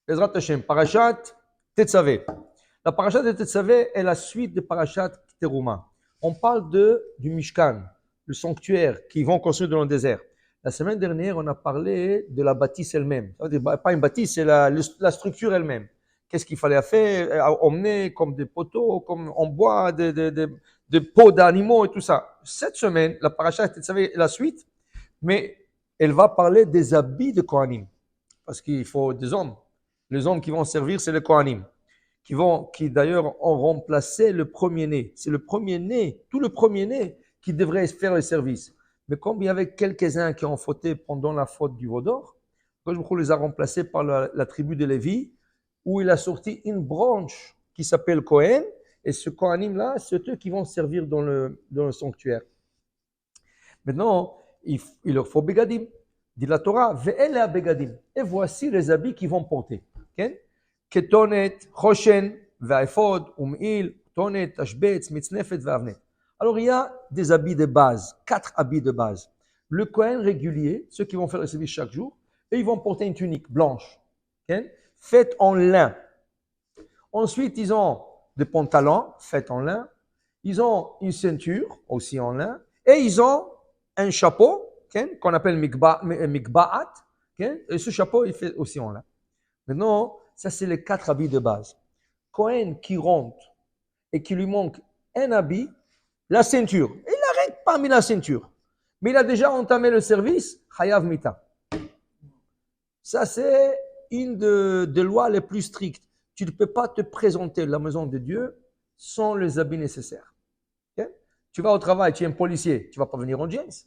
Bezrat Hashem, Parashat Tetzavé. La Parashat de Tetzavé est la suite de Parashat Teruma. On parle du Mishkan, le sanctuaire qu'ils vont construire dans le désert. La semaine dernière, on a parlé de la bâtisse elle-même. Pas une bâtisse, c'est la structure elle-même. Qu'est-ce qu'il fallait faire, emmener comme des poteaux, comme en bois, des peaux d'animaux et tout ça. Cette semaine, la Parashat Tetzavé est la suite, mais elle va parler des habits de Kohanim. Parce qu'il faut des hommes. Les hommes qui vont servir, c'est les Kohanim. Qui d'ailleurs ont remplacé le premier-né. C'est le premier-né, tout le premier-né qui devrait faire le service. Mais comme il y avait quelques-uns qui ont fauté pendant la faute du veau d'or, on les a remplacés par la tribu de Lévi, où il a sorti une branche qui s'appelle Kohen, et ce Kohanim-là, c'est eux qui vont servir dans le sanctuaire. Maintenant, il leur faut Begadim. Dit la Torah, Ve'ele Begadim. Et voici les habits qu'ils vont porter. Okay? Ketonet, Choshen, Ve'ephod, Um'il, Tonet, Tashbetz, Mitznefet, Ve'avnet. Alors il y a des habits de base, 4 habits de base. Le Kohen régulier, ceux qui vont faire le service chaque jour, et ils vont porter une tunique blanche, okay? Faite en lin. Ensuite, ils ont des pantalons faits en lin. Ils ont une ceinture aussi en lin. Et ils ont un chapeau qu'on appelle mikba'at. Et ce chapeau, il fait aussi en lin. Maintenant, ça, c'est les 4 habits de base. Cohen qui rentre et qui lui manque un habit, la ceinture. Il n'arrête pas mis la ceinture. Mais il a déjà entamé le service, Chayav Mita. Ça, c'est une des lois les plus strictes. Tu ne peux pas te présenter à la maison de Dieu sans les habits nécessaires. Okay? Tu vas au travail, tu es un policier, tu ne vas pas venir en jeans.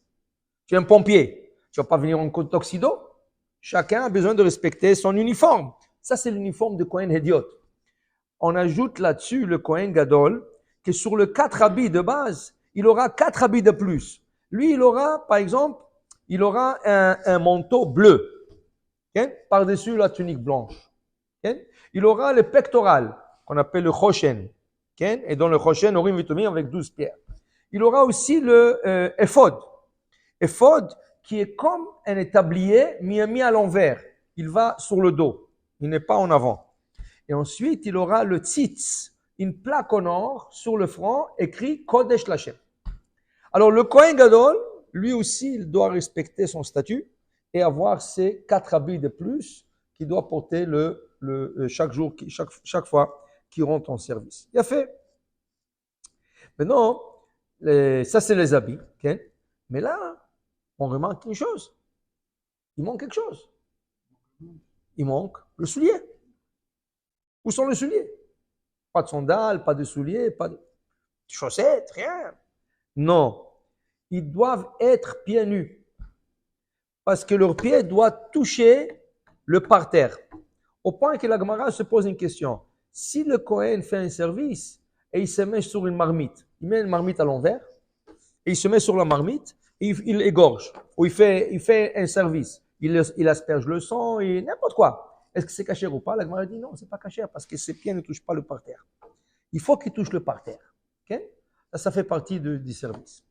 Tu es un pompier, tu ne vas pas venir en tuxedo. Chacun a besoin de respecter son uniforme. Ça, c'est l'uniforme de Kohen Hediot. On ajoute là-dessus le Kohen Gadol, que sur les 4 habits de base, il aura 4 habits de plus. Lui, il aura, par exemple, il aura un manteau bleu, okay? Par-dessus la tunique blanche. Okay? Il aura le pectoral, qu'on appelle le Choshen, okay? Et dans le Choshen, Orim Vitomim avec 12 pierres. Il aura aussi le Ephod. Ephod, qui est comme un établier mis à l'envers. Il va sur le dos, il n'est pas en avant. Et ensuite, il aura le tzitz, une plaque en or sur le front, écrit Kodesh Lashem. Alors, le Kohen Gadol, lui aussi, il doit respecter son statut et avoir ses 4 habits de plus qu'il doit porter chaque jour, chaque fois qu'il rentre en service. Il a fait. Maintenant, ça, c'est les habits. Okay? Mais là, on remarque une chose. Il manque quelque chose. Il manque le soulier. Où sont les souliers? Pas de sandales, pas de souliers, pas de chaussettes, rien. Non. Ils doivent être pieds nus. Parce que leurs pieds doivent toucher le parterre. Au point que la Gemara se pose une question. Si le Kohen fait un service et il se met sur une marmite, il met une marmite à l'envers et il se met sur la marmite et il égorge. Ou il fait un service. Il asperge le sang et n'importe quoi. Est-ce que c'est caché ou pas? La Gemara dit non, c'est pas caché parce que ses pieds ne touchent pas le parterre. Il faut qu'il touche le parterre. Okay? Ça fait partie du service.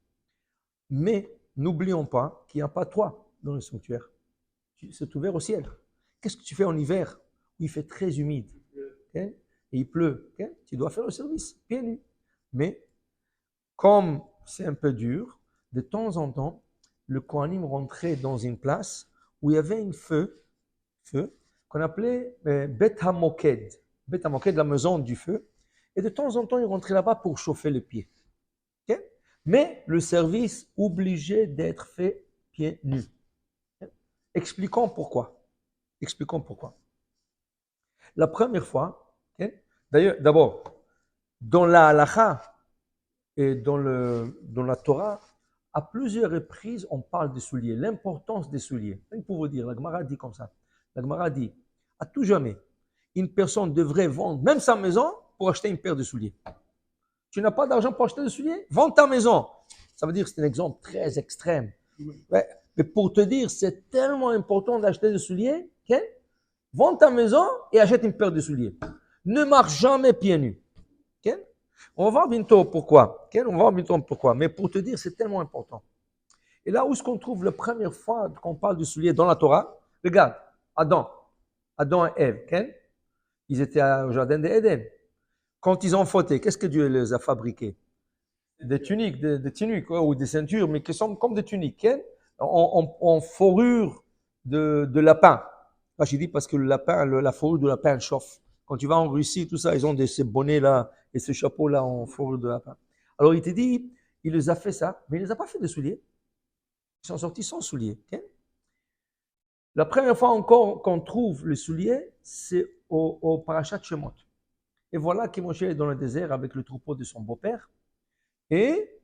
Mais n'oublions pas qu'il n'y a pas toi dans le sanctuaire. C'est ouvert au ciel. Qu'est-ce que tu fais en hiver où il fait très humide? Okay? Et il pleut. Okay? Tu dois faire le service, pieds nus. Mais comme c'est un peu dur, de temps en temps, le Kohanim rentrait dans une place où il y avait un feu qu'on appelait Bet HaMoked. Bet HaMoked, la maison du feu. Et de temps en temps, il rentrait là-bas pour chauffer les pieds. Okay? Mais le service obligé d'être fait pieds nus. Okay? Expliquons pourquoi. La première fois, okay? D'ailleurs, d'abord, dans la halakha et dans la Torah, à plusieurs reprises, on parle des souliers, l'importance des souliers. Pour vous dire, la Gemara dit comme ça. La Gemara dit, à tout jamais, une personne devrait vendre même sa maison pour acheter une paire de souliers. Tu n'as pas d'argent pour acheter des souliers? Vends ta maison. Ça veut dire que c'est un exemple très extrême. Ouais. Mais pour te dire, c'est tellement important d'acheter des souliers, okay? Vends ta maison et achète une paire de souliers. Ne marche jamais pieds nus. Okay? On va voir bientôt pourquoi. Okay? On va voir bientôt pourquoi. Mais pour te dire, c'est tellement important. Et là où est-ce qu'on trouve la première fois qu'on parle de souliers dans la Torah, regarde, Adam et Ève. Okay? Ils étaient au jardin d'Éden. Quand ils ont fauté, qu'est-ce que Dieu les a fabriqués? Des tuniques, des tuniques ou des ceintures, mais qui sont comme des tuniques, hein, en fourrure de lapin. Là, j'ai dit parce que le lapin, la fourrure de lapin elle chauffe. Quand tu vas en Russie, tout ça, ils ont ces bonnets-là et ces chapeaux-là en fourrure de lapin. Alors, il te dit, il les a fait ça, mais il ne les a pas fait de souliers. Ils sont sortis sans souliers. Okay? La première fois encore qu'on trouve le soulier, c'est au parachat Shemot. Et voilà que Moshe est dans le désert avec le troupeau de son beau-père. Et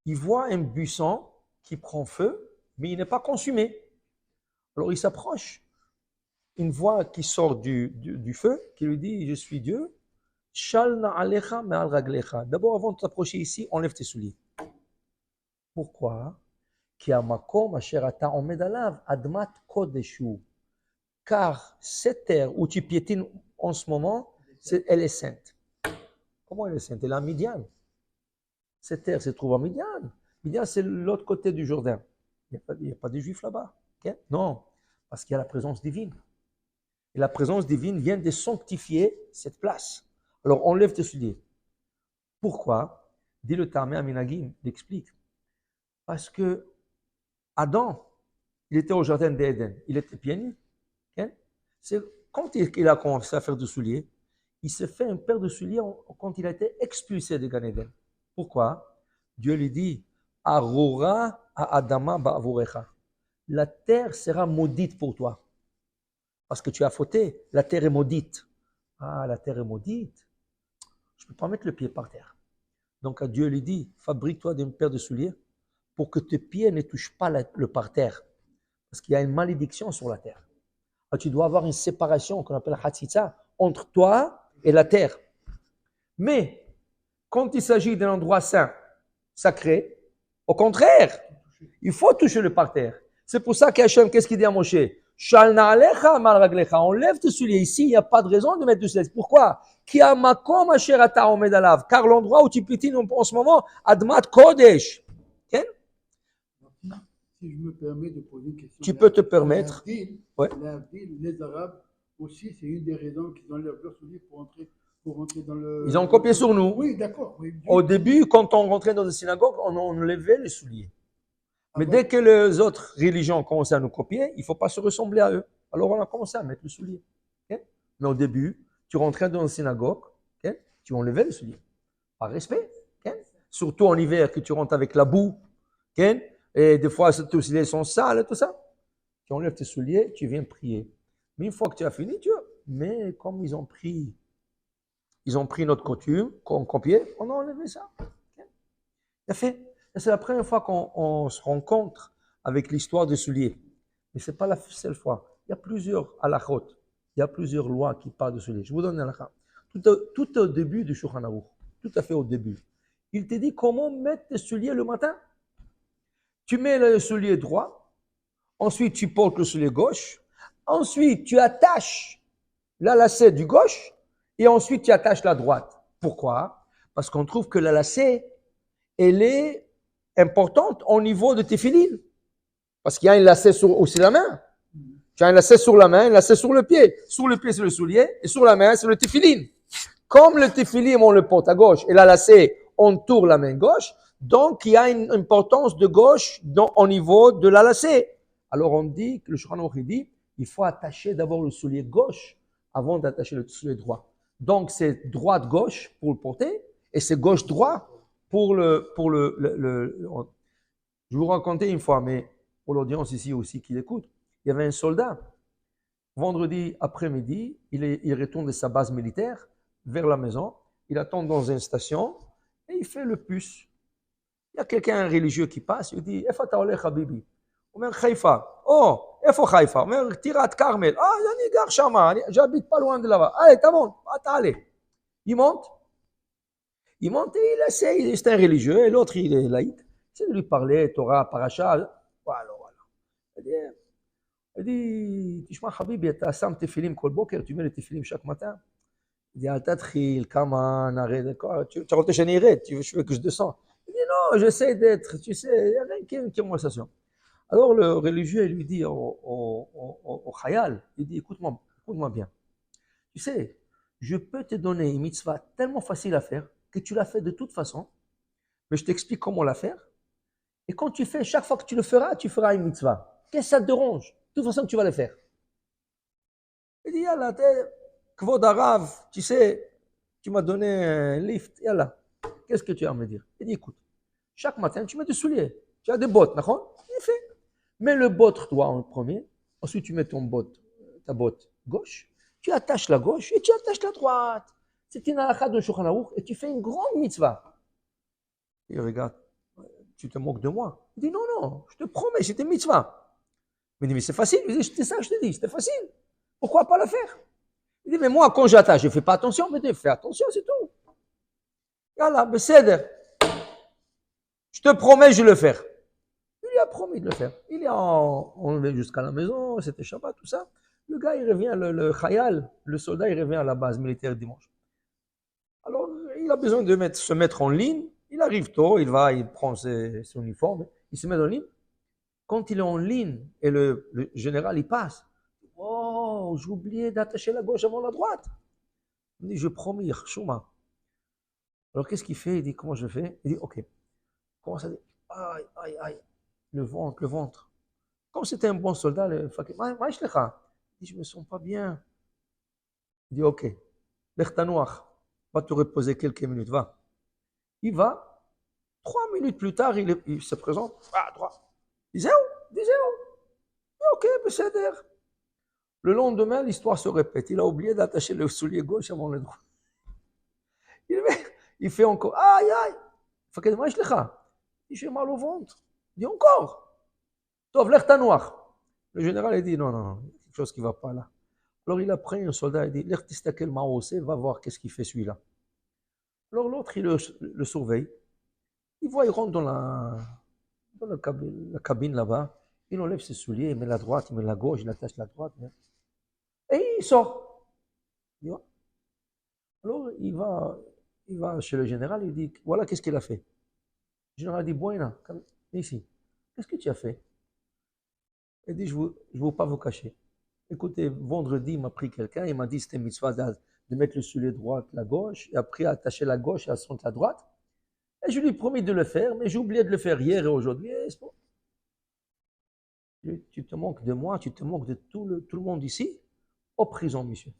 il voit un buisson qui prend feu, mais il n'est pas consumé. Alors il s'approche. Une voix qui sort du feu, qui lui dit, je suis Dieu. Shalna alecha me'al raglecha. D'abord, avant de t'approcher ici, enlève tes souliers. Pourquoi? Car cette terre où tu piétines en ce moment, elle est sainte. Comment elle est sainte? Elle est à Midian. Cette terre se trouve à Midian. Midian, c'est l'autre côté du Jourdain. Il n'y a pas de juifs là-bas. Okay? Non, parce qu'il y a la présence divine. Et la présence divine vient de sanctifier cette place. Alors, enlève tes souliers. Pourquoi? Dit le Tamé Aminagim, il explique. Parce que Adam, il était au jardin d'Éden, il était pieds nus. Okay? C'est quand il a commencé à faire du soulier, il s'est fait un paire de souliers quand il a été expulsé de Gan Eden. Pourquoi? Dieu lui dit, Arora a Adama ba'avorecha. La terre sera maudite pour toi. Parce que tu as fauté, la terre est maudite. Ah, la terre est maudite. Je ne peux pas mettre le pied par terre. Donc Dieu lui dit, fabrique-toi d'une paire de souliers pour que tes pieds ne touchent pas le parterre. Parce qu'il y a une malédiction sur la terre. Alors, tu dois avoir une séparation qu'on appelle hatzitza entre toi et la terre. Mais quand il s'agit d'un endroit saint, sacré, au contraire, il faut toucher le parterre. C'est pour ça qu'Hachem, qu'est-ce qu'il dit à Moshe? Shalna alecha mal raglecha. Enlève tes souliers. Ici, il n'y a pas de raison de mettre de souliers. Pourquoi? Car l'endroit où tu piétines en ce moment, Admat Kodesh. Okay? Si je me permets de poser une question. Tu peux te permettre. Ouais. Les Arabes aussi, c'est une des raisons qu'ils enlèvent leurs souliers pour rentrer dans le. Ils ont copié sur nous. Oui, d'accord. Oui. Au début, quand on rentrait dans une synagogue, on enlevait les souliers. Mais dès que les autres religions ont commencé à nous copier, il ne faut pas se ressembler à eux. Alors on a commencé à mettre le soulier. Okay? Mais au début, tu rentrais dans une synagogue, okay? Tu enlevais le soulier. Par respect. Okay? Surtout en hiver, que tu rentres avec la boue. Okay? Et des fois, tes souliers sont sales et tout ça. Tu enlèves tes souliers, tu viens prier. Mais une fois que tu as fini, tu vois. Mais comme ils ont pris notre coutume, qu'on copiait, on a enlevé ça. Okay? C'est la première fois qu'on se rencontre avec l'histoire des souliers. Mais ce n'est pas la seule fois. Il y a plusieurs halachot, il y a plusieurs lois qui parlent de souliers. Je vous donne un halakha. Tout au début du Shulchan Aruch, tout à fait au début, il te dit comment mettre tes souliers le matin. Tu mets le soulier droit, ensuite tu portes le soulier gauche, ensuite tu attaches la lacet du gauche et ensuite tu attaches la droite. Pourquoi? Parce qu'on trouve que la lacet, elle est importante au niveau de tes filines. Parce qu'il y a un lacet sur aussi la main. Tu as un lacet sur la main, un lacet sur le pied. Sur le pied, c'est le soulier, et sur la main, c'est le tefilin. Comme le tefilin, on le porte à gauche, et la lacet, on tourne la main gauche, donc il y a une importance de gauche au niveau de la lacet. Alors on dit, que le Shulchan Aruch dit, il faut attacher d'abord le soulier gauche avant d'attacher le soulier droit. Donc c'est droite-gauche pour le porter, et c'est gauche-droit pour le. Je vais vous raconter une fois, mais pour l'audience ici aussi qui l'écoute, il y avait un soldat. Vendredi après-midi, il retourne de sa base militaire vers la maison. Il attend dans une station et il fait le puce. Il y a quelqu'un religieux qui passe, il dit, Efa ta'olech habibi? Omer Haïfa. Oh, Efo Haïfa? Omer Tirat Carmel. Ah, j'en gar shama, j'habite pas loin de là-bas. Allez, t'as monte, allez. Il monte et il essaie, c'est un religieux, et l'autre il est laïque. Il essaie de lui parler, Torah, Paracha. Voilà. Il dit, תשמע חביבי, אתה שם תפילים כל בוקר, tu mets les תפילים chaque matin. Il dit, אל תתחיל, כמה נרד, tu racontes שאני ארד, tu veux que je descends. Il dit, non, j'essaie d'être, tu sais, il y a rien qu'une conversation. Alors le religieux, il lui dit au Khayal, il dit, écoute-moi bien. tu sais, je peux te donner une mitzvah tellement facile à faire que tu la fais de toute façon, mais je t'explique comment la faire. Et quand tu fais, chaque fois que tu feras une mitzvah. Qu'est-ce que ça te dérange? De toute façon, tu vas le faire. Il dit, yallah, Kvod Arav, tu sais, tu m'as donné un lift, yallah. Qu'est-ce que tu as à me dire? Il dit, écoute, chaque matin, tu mets des souliers. Tu as des bottes, d'accord? Il fait. Mets le botte, toi, en premier. Ensuite, tu mets ta botte gauche. Tu attaches la gauche et tu attaches la droite. C'est une halakha de Shulchan Aruch et tu fais une grande mitzvah. Il regarde, tu te moques de moi. Il dit, non, non, je te promets, c'était une mitzvah. Il dit, mais c'est facile. Il dit, c'est ça que je te dis, c'était facile. Pourquoi pas le faire? Il dit, mais moi, quand j'attache, je ne fais pas attention. Mais fais attention, c'est tout. Yallah, beseder. Je te promets, je vais le faire. Il lui a promis de le faire. Il est enlevé jusqu'à la maison, c'était Shabbat, tout ça. Le gars, il revient, le khayal, le soldat, il revient à la base militaire dimanche. Alors, il a besoin de se mettre en ligne. Il arrive tôt, il prend son uniforme, il se met en ligne. Quand il est en ligne et le général, il passe. Oh, j'ai oublié d'attacher la gauche avant la droite. Il dit, je promis, Chouma. Alors, qu'est-ce qu'il fait? Il dit, comment je fais? Il dit, ok. Comment ça dit? Aïe, aïe, aïe. Le ventre, le ventre. Comme c'était un bon soldat, le fakir, il dit, je me sens pas bien. Il dit, ok, l'Echtanouach, va te reposer quelques minutes, va. Il va. 3 minutes plus tard, il se présente. Ah, droit. Il dit, ok, Besséder. Le lendemain, l'histoire se répète. Il a oublié d'attacher le soulier gauche avant le droit. Il fait encore, aïe, aïe. Fakir, j'ai mal au ventre. Il dit, encore. Tov, l'Echtanouach. Le général, il dit, non, non, non, il y a quelque chose qui ne va pas là. Alors il a pris un soldat, il dit, l'Echtistakel Maosé, va voir qu'est-ce qu'il fait celui-là. Alors l'autre, il le surveille. Il voit, il rentre dans la cabine là-bas. Il enlève ses souliers, il met la droite, il met la gauche, il attache la droite. Et il sort. Alors il va chez le général, il dit, voilà qu'est-ce qu'il a fait. Le général dit, Buena, ici, qu'est-ce que tu as fait? Il dit, je ne veux pas vous cacher. Écoutez, vendredi, il m'a pris quelqu'un, il m'a dit c'était mitzvah de mettre le soulier droit, la gauche, et après attacher la gauche et la droite. Et je lui ai promis de le faire, mais j'ai oublié de le faire hier et aujourd'hui. Bon. Tu te moques de moi, tu te moques de tout le monde ici, en prison, monsieur.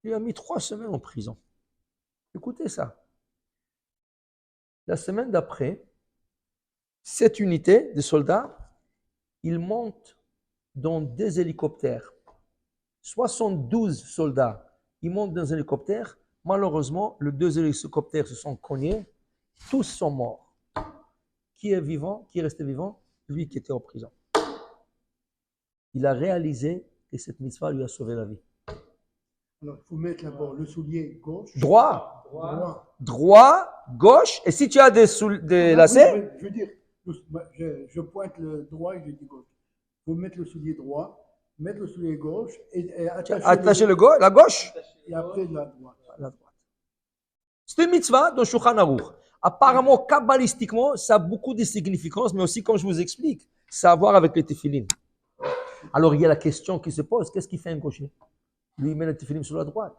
Il a mis 3 semaines en prison. Écoutez ça. La semaine d'après, cette unité de soldats, ils montent dans des hélicoptères. 72 soldats, ils montent dans un hélicoptère. Malheureusement, les 2 hélicoptères se sont cognés. Tous sont morts. Qui est vivant? Qui est resté vivant? Lui qui était en prison. Il a réalisé que cette mitzvah lui a sauvé la vie. Alors, il faut mettre d'abord le soulier gauche. Droit, gauche. Et si tu as des lacets? Oui, je veux dire, je pointe le droit et je dis gauche. Il faut mettre le soulier droit, mettre le soulier gauche et attacher la gauche. Et après la droite. C'est une mitzvah dans Shulchan Aruch. Apparemment, kabbalistiquement, ça a beaucoup de significances, mais aussi, comme je vous explique, ça a à voir avec les tefilines. Alors, il y a la question qui se pose, qu'est-ce qu'il fait un gaucher? Lui, il met le tefilin sur la droite.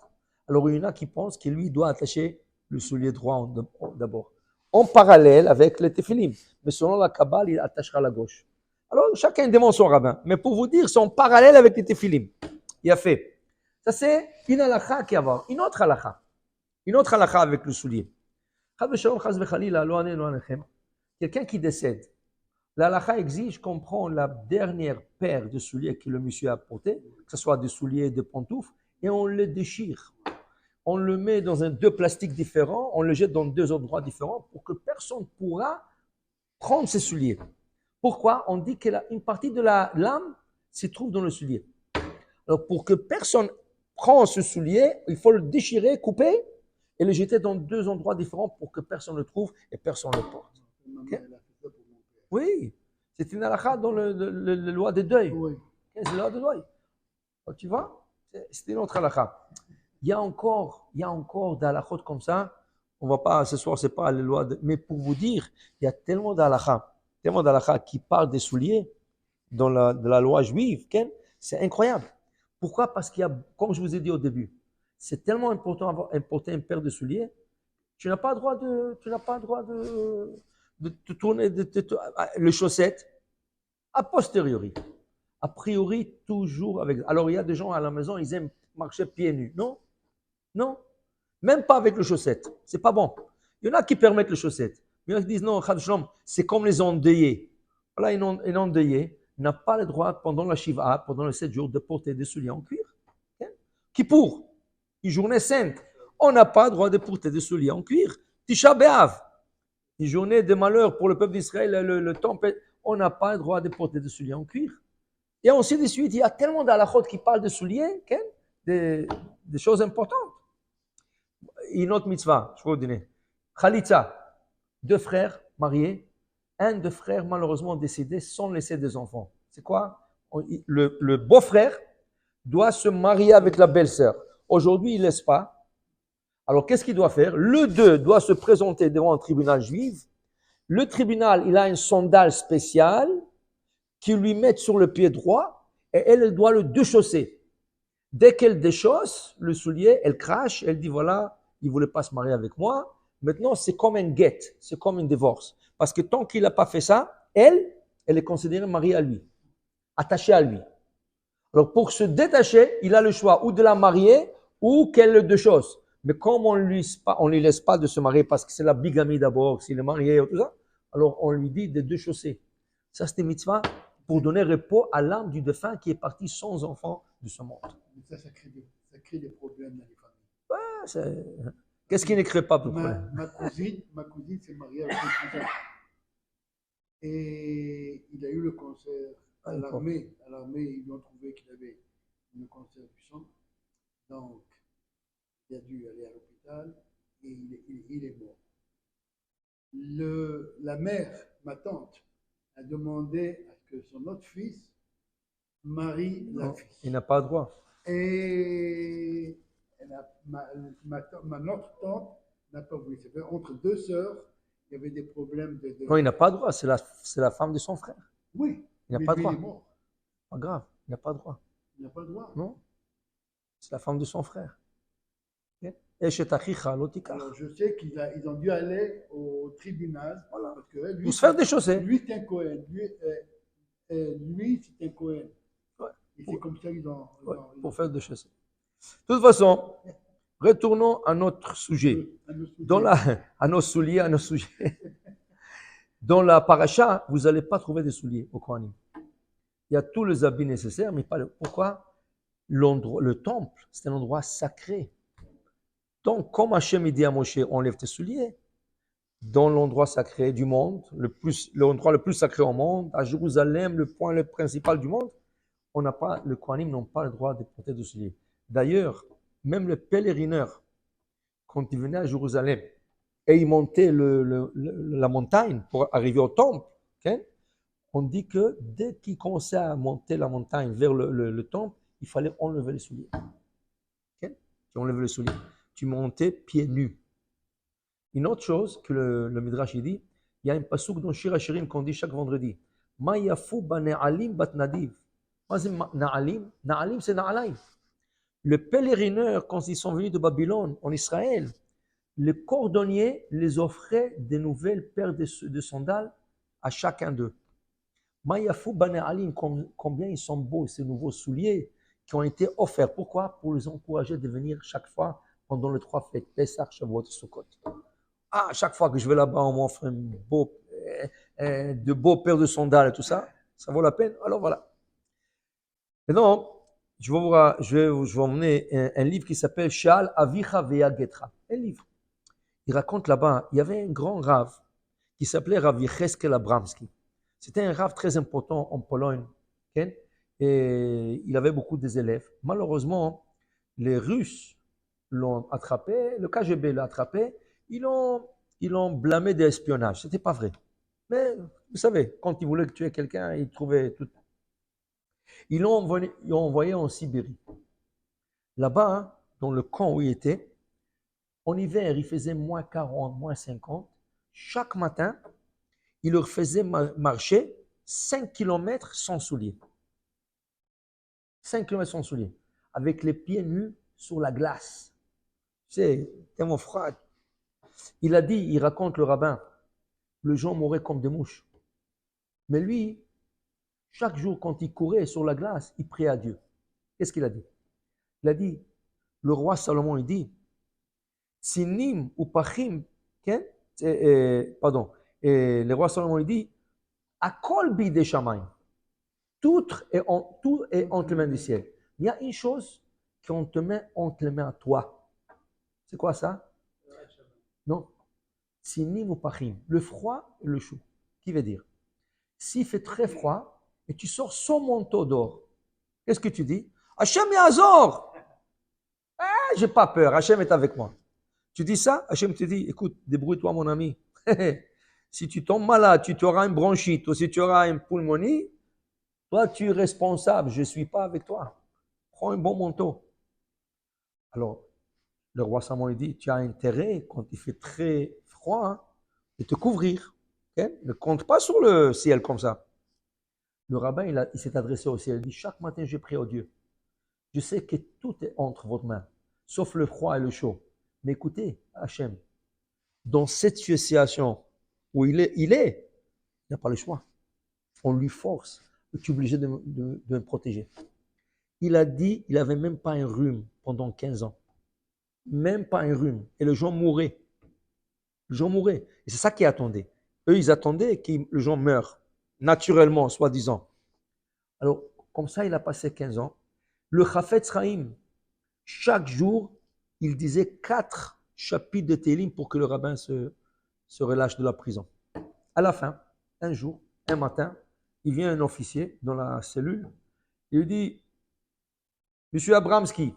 Alors, il y en a qui pensent que lui doit attacher le soulier droit d'abord. En parallèle avec le tefilin. Mais selon la Kabbale, il attachera la gauche. Alors, chacun demande son rabbin. Mais pour vous dire, c'est en parallèle avec les tefilin. Il a fait. Ça, c'est une halakha qui va. Une autre halakha. Une autre halakha avec le soulier. Quelqu'un qui décède. La halakha exige qu'on prend la dernière paire de souliers que le monsieur a porté, que ce soit des souliers, des pantoufles, et on le déchire. On le met dans 2 plastiques différents, on le jette dans 2 endroits différents pour que personne ne pourra prendre ses souliers. Pourquoi? On dit qu'une partie de la lame se trouve dans le soulier. Alors pour que personne prenne ce soulier, il faut le déchirer, couper, et le jeter dans 2 endroits différents pour que personne ne le trouve et personne ne le porte. Okay? Oui, c'est une halakha dans le loi des deuils. Oui. C'est la loi des deuils. Alors, tu vois, c'est une autre halakha. Il y a encore des halakhot comme ça. On va pas, ce soir, c'est pas les lois mais pour vous dire, il y a tellement d'halakha qui parlent des souliers dans la loi juive, c'est incroyable. Pourquoi? Parce qu'il y a, comme je vous ai dit au début, c'est tellement important importer une paire de souliers. Tu n'as pas le droit de te tourner, les chaussettes, a posteriori. A priori, toujours avec. Alors, il y a des gens à la maison, ils aiment marcher pieds nus. Non, non, même pas avec les chaussettes. C'est pas bon. Il y en a qui permettent les chaussettes. Il y en a qui disent non, c'est comme les endeuillés. Voilà, un endeuillé n'a pas le droit, pendant la Shiva, pendant les 7 jours, de porter des souliers en cuir. Kippour, une journée sainte. On n'a pas le droit de porter des souliers en cuir. Tisha B'Av, une journée de malheur pour le peuple d'Israël, le temple, on n'a pas le droit de porter des souliers en cuir. Et ensuite de suite, il y a tellement d'halachot qui parlent de souliers, des choses importantes. Une autre mitzvah, je vais vous donner. Khalitza, 2 frères mariés, un des frères malheureusement décédé sans laisser des enfants. C'est quoi? Le beau-frère doit se marier avec la belle-sœur. Aujourd'hui, il ne laisse pas. Alors, qu'est-ce qu'il doit faire? Le 2 doit se présenter devant un tribunal juif. Le tribunal, il a un sandal spécial qui lui met sur le pied droit et elle doit le déchausser. Dès qu'elle déchausse le soulier, elle crache, elle dit voilà, il ne voulait pas se marier avec moi. Maintenant, c'est comme un get, c'est comme une divorce. Parce que tant qu'il n'a pas fait ça, elle est considérée mariée à lui, attachée à lui. Alors, pour se détacher, il a le choix ou de la marier ou qu'elle le déchausse. Mais comme on ne lui laisse pas de se marier parce que c'est la bigamie d'abord, s'il est marié ou tout ça, alors on lui dit de déchausser. Ça, c'est une mitzvah pour donner repos à l'âme du défunt qui est parti sans enfant de ce monde. Mais ça crée des problèmes dans les familles. Qu'est-ce qui ne crée pas de Ma problème? cousine s'est mariée avec un cousin. Et il a eu le cancer à l'armée. À l'armée, ils ont trouvé qu'il avait un cancer du sang. Donc, il a dû aller à l'hôpital et il est mort. La mère, ma tante, a demandé à ce que son autre fils marie la fille. Il n'a pas le droit. Et notre tante n'a pas voulu. Entre 2 sœurs, il y avait des problèmes de. Non, il n'a pas le droit. C'est la femme de son frère. Oui. Il n'a pas le droit. Il est mort. Pas grave. Il n'a pas le droit. Il n'a pas le droit. Non. C'est la femme de son frère. Et chez Tachicha, Alors, je sais qu'ils ont dû aller au tribunal. Voilà. Parce que lui, pour se faire déchausser. Lui, c'est un Cohen. Lui, c'est un Cohen. Ouais. Et c'est comme ça qu'ils ont. Pour faire déchausser. De toute façon, retournons à notre sujet. À nos souliers. Dans la paracha, vous n'allez pas trouver des souliers au Kohanim. Il y a tous les habits nécessaires, mais pas le. Pourquoi? Le temple, c'est un endroit sacré. Donc, comme Hachem dit à Moshe, enlève tes souliers. Dans l'endroit sacré du monde, l'endroit le plus sacré au monde, à Jérusalem, le point principal du monde, les Kohanim n'ont pas le droit de porter des souliers. D'ailleurs, même les pèlerineurs, quand ils venaient à Jérusalem et ils montaient la montagne pour arriver au temple, okay, on dit que dès qu'ils commençaient à monter la montagne vers le temple, il fallait enlever les souliers. Okay? Tu enlèves les souliers. Tu montais pieds nus. Une autre chose que le Midrash dit, il y a un pasuk dans Shir HaShirim qu'on dit chaque vendredi. Ma yafu ba ne'alim bat nadiv. C'est na'alim? Na'alim, c'est na'alaim. Les pèlerineurs, quand ils sont venus de Babylone, en Israël, les cordonniers les offraient des nouvelles paires de sandales à chacun d'eux. Ma yafu ba ne'alim, combien ils sont beaux ces nouveaux souliers qui ont été offerts. Pourquoi? Pour les encourager de venir chaque fois pendant les 3 fêtes, Pessah, Shavuot et Sukkot. Ah, chaque fois que je vais là-bas, on m'offre de beaux paires de sandales et tout ça. Ça vaut la peine. Alors voilà. Maintenant, je vais vous emmener un livre qui s'appelle Sha'al Avicha Veya Getra. Un livre. Il raconte là-bas, il y avait un grand rave qui s'appelait Rav Yecheskel Abramski. C'était un rave très important en Pologne. Okay? Et il avait beaucoup d'élèves. Malheureusement, les Russes l'ont attrapé, le KGB l'a attrapé, ils l'ont blâmé d'espionnage. Ce n'était pas vrai. Mais vous savez, quand ils voulaient tuer quelqu'un, ils trouvaient tout. Ils l'ont envoyé en Sibérie. Là-bas, hein, dans le camp où il était, en hiver, il faisait moins 40, moins 50. Chaque matin, il leur faisait marcher 5 km sans souliers. 5 km sans souliers. Avec les pieds nus sur la glace. Tu sais, tellement froid. Il a dit, il raconte le rabbin, les gens mouraient comme des mouches. Mais lui, chaque jour, quand il courait sur la glace, il priait à Dieu. Qu'est-ce qu'il a dit? Il a dit, le roi Salomon, il dit, Sinim ou Pachim, pardon, et le roi Salomon, il dit, Akol bide shamayim. Tout est entre les mains du ciel. Il y a une chose qu'on te met entre les mains à toi. C'est quoi ça? Non. Sinim ou Pachim, le froid et le chaud. Qui veut dire, s'il fait très froid et tu sors sans manteau d'or, qu'est-ce que tu dis? Hachem Yazor! J'ai pas peur, Hachem est avec moi. Tu dis ça, Hachem te dit, écoute, débrouille-toi mon ami. Si tu tombes malade, tu auras une bronchite ou si tu auras une pneumonie, toi tu es responsable, je ne suis pas avec toi. Prends un bon manteau. Alors, le roi Salomon dit, tu as intérêt, quand il fait très froid, hein, de te couvrir. Okay? Ne compte pas sur le ciel comme ça. Le rabbin, il s'est adressé au ciel, il dit, chaque matin je prie au Dieu. Je sais que tout est entre votre main, sauf le froid et le chaud. Mais écoutez, Hachem, dans cette situation où il n'a pas le choix. On lui force. Tu es obligé de me protéger. Il a dit, il n'avait même pas un rhume pendant 15 ans. Même pas un rhume. Et le gens mouraient. Le gens mouraient. Et c'est ça qu'ils attendaient. Eux, ils attendaient que le gens meure, naturellement, soi-disant. Alors, comme ça, il a passé 15 ans. Le Chafetz Chaim, chaque jour, il disait 4 chapitres de Télim pour que le rabbin se relâche de la prison. À la fin, un jour, un matin, il vient un officier dans la cellule. Il lui dit, Monsieur Abramski,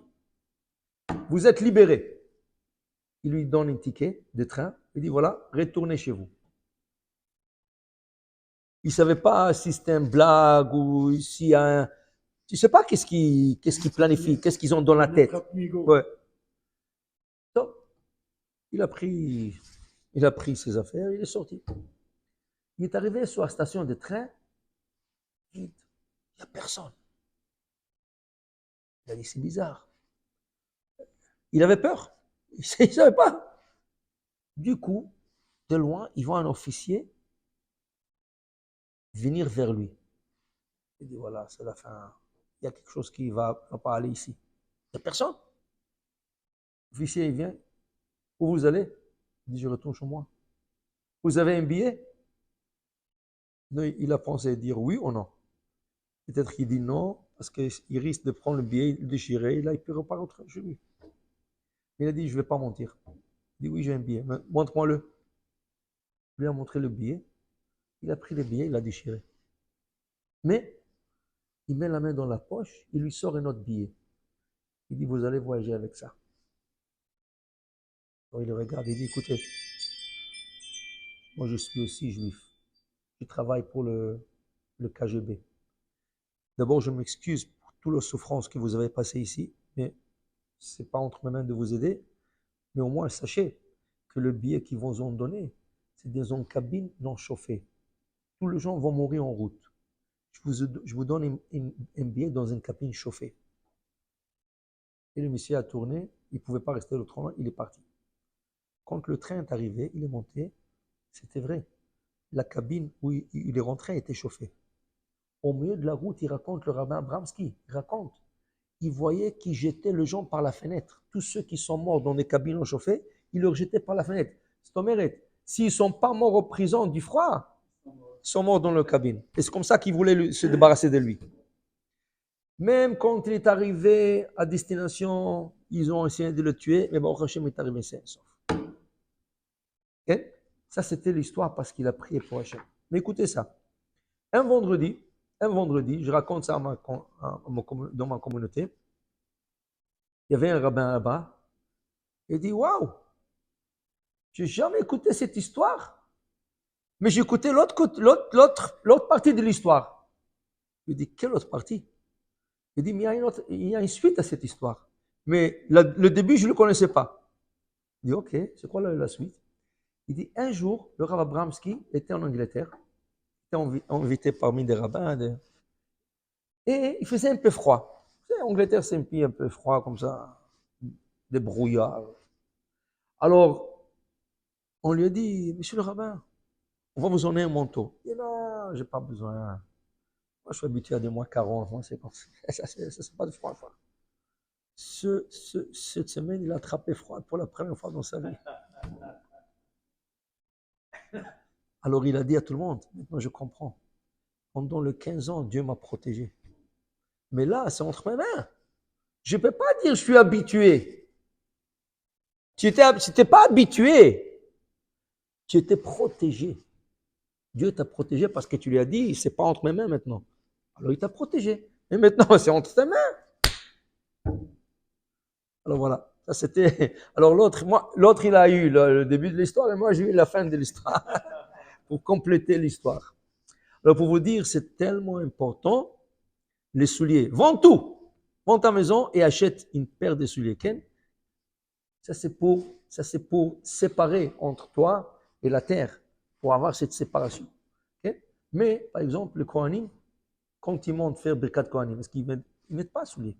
vous êtes libéré. Il lui donne un ticket de train. Il dit, voilà, retournez chez vous. Il ne savait pas si c'était une blague ou s'il y a un... Tu ne sais pas qu'est-ce qu'ils planifient, qu'est-ce qu'ils ont dans la tête. Ouais. Donc, il a pris ses affaires, il est sorti. Il est arrivé sur la station de train, vide. Il n'y a personne. Il a dit, c'est bizarre. Il avait peur. Il ne savait pas. Du coup, de loin, il voit un officier venir vers lui. Il dit, voilà, c'est la fin. Il y a quelque chose qui ne va pas aller ici. Il n'y a personne. L'officier, il vient. Où vous allez? Il dit, je retourne chez moi. Vous avez un billet? Non, il a pensé dire oui ou non. Peut-être qu'il dit non, parce qu'il risque de prendre le billet, le déchirer, et là, il peut repartir chez lui. Il a dit, je ne vais pas mentir. Il dit, oui, j'ai un billet. Montre-moi-le. Il lui a montré le billet. Il a pris le billet, il l'a déchiré. Mais, il met la main dans la poche, il lui sort un autre billet. Il dit, vous allez voyager avec ça. Alors, il le regarde, il dit, écoutez, moi, je suis aussi juif. Je travaille pour le KGB. D'abord, je m'excuse pour toute la souffrance que vous avez passée ici, mais ce n'est pas entre mes mains de vous aider. Mais au moins, sachez que le billet qu'ils vous ont donné, c'est dans une cabine non chauffée. Tous les gens vont mourir en route. Je vous donne un billet dans une cabine chauffée. Et le monsieur a tourné, il ne pouvait pas rester l'autre, il est parti. Quand le train est arrivé, il est monté, c'était vrai. La cabine où il est rentré était chauffée. Au milieu de la route, il raconte, le rabbin Abramski, il raconte, il voyait qu'il jetait les gens par la fenêtre. Tous ceux qui sont morts dans des cabines non chauffées, il leur jetait par la fenêtre. C'est ton mérite. S'ils ne sont pas morts en prison du froid, ils sont morts dans leur cabine. Et c'est comme ça qu'ils voulaient se débarrasser de lui. Même quand il est arrivé à destination, ils ont essayé de le tuer, mais bon, Hachem est arrivé sain et sauf. Okay? Ça, c'était l'histoire parce qu'il a prié pour Hachem. Mais écoutez ça. Un vendredi, je raconte ça dans ma communauté, il y avait un rabbin là-bas, il dit, waouh, j'ai jamais écouté cette histoire, mais j'ai écouté l'autre partie de l'histoire. Il dit, quelle autre partie? Il dit, mais il y a une suite à cette histoire. Mais le début, je ne le connaissais pas. Il dit, ok, c'est quoi la suite? Il dit, un jour, le rabbin Abramski était en Angleterre, il était invité parmi des rabbins, et il faisait un peu froid. Vous savez, Angleterre, c'est un pays un peu froid comme ça. des brouillards. Alors, on lui a dit, monsieur le rabbin, on va vous donner un manteau. Il dit, non, j'ai pas besoin. Moi, je suis habitué à des moins 40, moins 50. Ça, c'est pas de froid. Cette semaine, il a attrapé froid pour la première fois dans sa vie. Alors, il a dit à tout le monde, maintenant je comprends. Pendant les 15 ans, Dieu m'a protégé. Mais là, c'est entre mes mains. Je ne peux pas dire je suis habitué. Tu n'étais pas habitué. Tu étais protégé. Dieu t'a protégé parce que tu lui as dit, c'est pas entre mes mains maintenant. Alors il t'a protégé. Et maintenant, c'est entre tes mains. Alors voilà. Ça c'était. Alors l'autre, il a eu le début de l'histoire et moi, j'ai eu la fin de l'histoire pour compléter l'histoire. Alors pour vous dire, c'est tellement important, les souliers. Vends tout. Vends ta maison et achète une paire de souliers. Ken? Ça c'est pour séparer entre toi et la terre, pour avoir cette séparation. Okay? Mais, par exemple, le Kohanim, quand ils montent faire Birkat Kohanim, est-ce qu'ils ne mettent pas souliers?